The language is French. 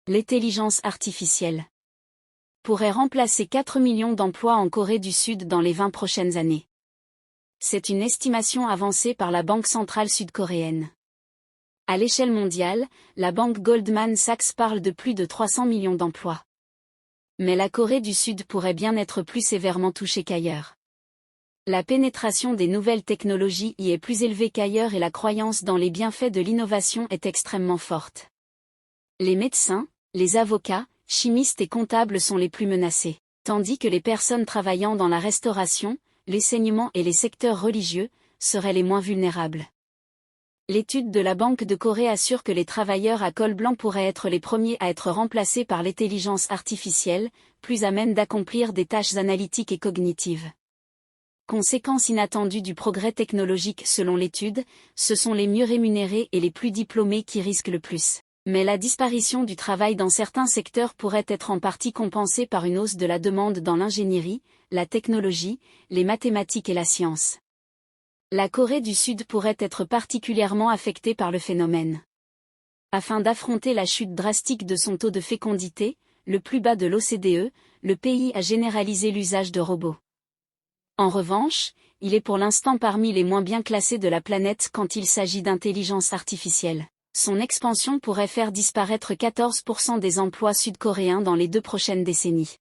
L'intelligence artificielle pourrait remplacer 4 millions d'emplois en Corée du Sud dans les 20 prochaines années. C'est une estimation avancée par la Banque centrale sud-coréenne. À l'échelle mondiale, la banque Goldman Sachs parle de plus de 300 millions d'emplois. Mais la Corée du Sud pourrait bien être plus sévèrement touchée qu'ailleurs. La pénétration des nouvelles technologies y est plus élevée qu'ailleurs et la croyance dans les bienfaits de l'innovation est extrêmement forte. Les médecins, les avocats, chimistes et comptables sont les plus menacés, tandis que les personnes travaillant dans la restauration, l'enseignement et les secteurs religieux seraient les moins vulnérables. L'étude de la Banque de Corée assure que les travailleurs à col blanc pourraient être les premiers à être remplacés par l'intelligence artificielle, plus à même d'accomplir des tâches analytiques et cognitives. Conséquence inattendue du progrès technologique selon l'étude, ce sont les mieux rémunérés et les plus diplômés qui risquent le plus. Mais la disparition du travail dans certains secteurs pourrait être en partie compensée par une hausse de la demande dans l'ingénierie, la technologie, les mathématiques et la science. La Corée du Sud pourrait être particulièrement affectée par le phénomène. Afin d'affronter la chute drastique de son taux de fécondité, le plus bas de l'OCDE, le pays a généralisé l'usage de robots. En revanche, il est pour l'instant parmi les moins bien classés de la planète quand il s'agit d'intelligence artificielle. Son expansion pourrait faire disparaître 14% des emplois sud-coréens dans les 2 prochaines décennies.